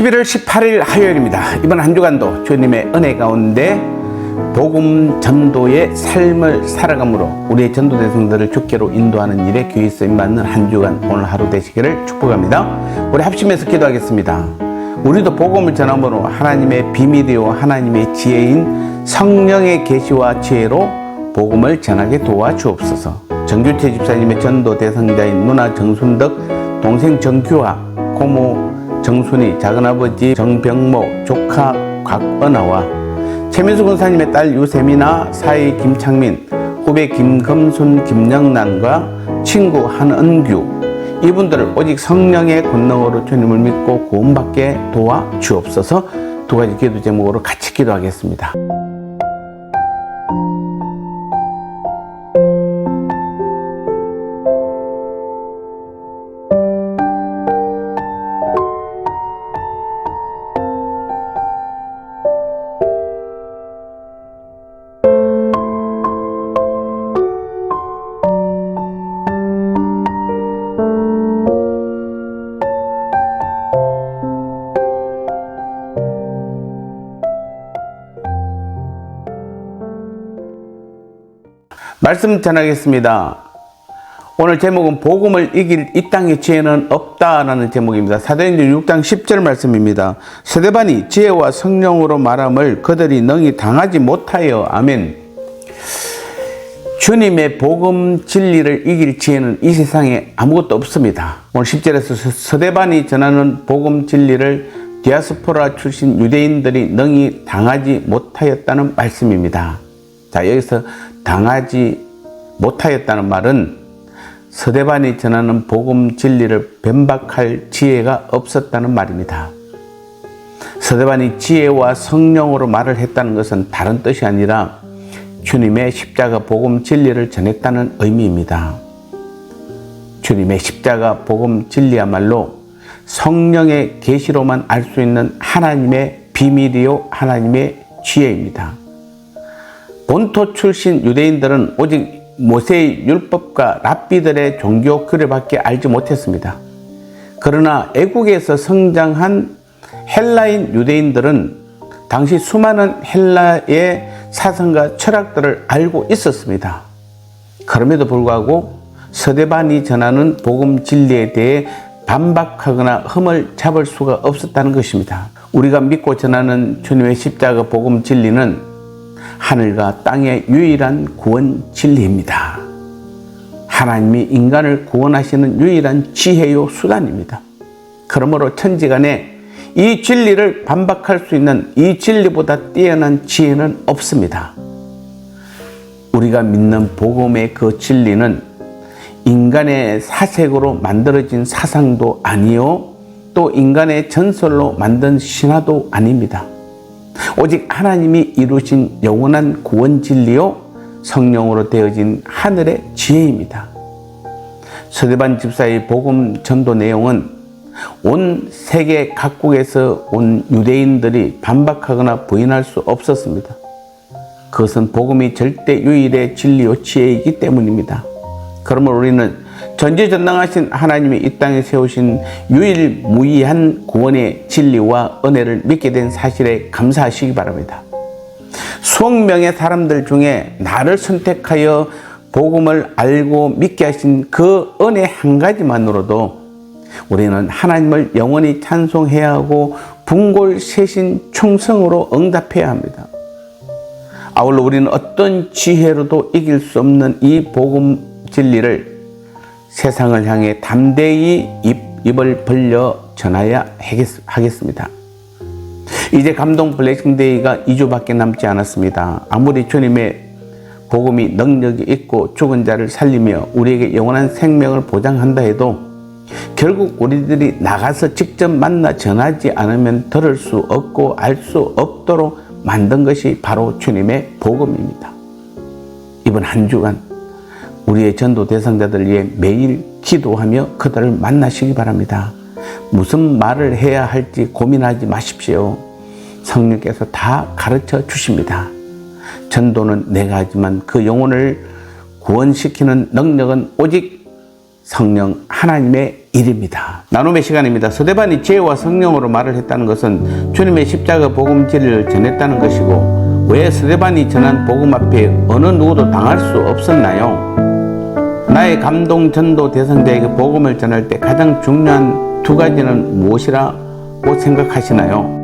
11월 18일 화요일입니다. 이번 한 주간도 주님의 은혜 가운데 복음 전도의 삶을 살아감으로 우리의 전도 대성들을 주께로 인도하는 일에 귀히 쓰임받는 한 주간 오늘 하루 되시기를 축복합니다. 우리 합심해서 기도하겠습니다. 우리도 복음을 전함으로 하나님의 비밀이요 하나님의 지혜인 성령의 계시와 지혜로 복음을 전하게 도와주옵소서. 정규태 집사님의 전도 대상자인 누나 정순덕, 동생 정규화, 고모 정순이, 작은아버지 정병모, 조카 곽은하와 최민수 권사님의 딸 유세미나, 사위 김창민, 후배 김금순, 김영란과 친구 한은규, 이분들을 오직 성령의 권능으로 주님을 믿고 구원받게 도와주옵소서. 두 가지 기도 제목으로 같이 기도하겠습니다. 말씀 전하겠습니다. 오늘 제목은 복음을 이길 이 땅의 지혜는 없다라는 제목입니다. 사도행전 6장 10절 말씀입니다. 스데반이 지혜와 성령으로 말함을 그들이 능히 당하지 못하여. 아멘. 주님의 복음 진리를 이길 지혜는 이 세상에 아무것도 없습니다. 오늘 10절에서 스데반이 전하는 복음 진리를 디아스포라 출신 유대인들이 능히 당하지 못하였다는 말씀입니다. 자, 여기서 당하지 못하였다는 말은 스데반이 전하는 복음 진리를 변박할 지혜가 없었다는 말입니다. 스데반이 지혜와 성령으로 말을 했다는 것은 다른 뜻이 아니라 주님의 십자가 복음 진리를 전했다는 의미입니다. 주님의 십자가 복음 진리야말로 성령의 계시로만 알 수 있는 하나님의 비밀이요 하나님의 지혜입니다. 본토 출신 유대인들은 오직 모세의 율법과 랍비들의 종교 규례밖에 알지 못했습니다. 그러나 애국에서 성장한 헬라인 유대인들은 당시 수많은 헬라의 사상과 철학들을 알고 있었습니다. 그럼에도 불구하고 스데반이 전하는 복음 진리에 대해 반박하거나 흠을 잡을 수가 없었다는 것입니다. 우리가 믿고 전하는 주님의 십자가 복음 진리는 하늘과 땅의 유일한 구원 진리입니다. 하나님이 인간을 구원하시는 유일한 지혜요 수단입니다. 그러므로 천지간에 이 진리를 반박할 수 있는 이 진리보다 뛰어난 지혜는 없습니다. 우리가 믿는 복음의 그 진리는 인간의 사색으로 만들어진 사상도 아니요 또 인간의 전설로 만든 신화도 아닙니다. 오직 하나님이 이루신 영원한 구원 진리요 성령으로 되어진 하늘의 지혜입니다. 스데반 집사의 복음 전도 내용은 온 세계 각국에서 온 유대인들이 반박하거나 부인할 수 없었습니다. 그것은 복음이 절대 유일의 진리요 지혜이기 때문입니다. 그러므로 우리는 전지전능하신 하나님이 이 땅에 세우신 유일무이한 구원의 진리와 은혜를 믿게 된 사실에 감사하시기 바랍니다. 수억 명의 사람들 중에 나를 선택하여 복음을 알고 믿게 하신 그 은혜 한 가지만으로도 우리는 하나님을 영원히 찬송해야 하고 분골쇄신 충성으로 응답해야 합니다. 아울러 우리는 어떤 지혜로도 이길 수 없는 이 복음 진리를 세상을 향해 담대히 입을 벌려 전하여야 하겠습니다. 이제 감동 블레싱데이가 2주밖에 남지 않았습니다. 아무리 주님의 복음이 능력이 있고 죽은 자를 살리며 우리에게 영원한 생명을 보장한다 해도 결국 우리들이 나가서 직접 만나 전하지 않으면 들을 수 없고 알 수 없도록 만든 것이 바로 주님의 복음입니다. 이번 한 주간 우리의 전도 대상자들 위해 매일 기도하며 그들을 만나시기 바랍니다. 무슨 말을 해야 할지 고민하지 마십시오. 성령께서 다 가르쳐 주십니다. 전도는 내가 하지만 그 영혼을 구원시키는 능력은 오직 성령 하나님의 일입니다. 나눔의 시간입니다. 서대반이 지혜와 성령으로 말을 했다는 것은 주님의 십자가 복음 진리를 전했다는 것이고, 왜 서대반이 전한 복음 앞에 어느 누구도 당할 수 없었나요? 나의 감동 전도 대상자에게 복음을 전할 때 가장 중요한 두 가지는 무엇이라고 생각하시나요?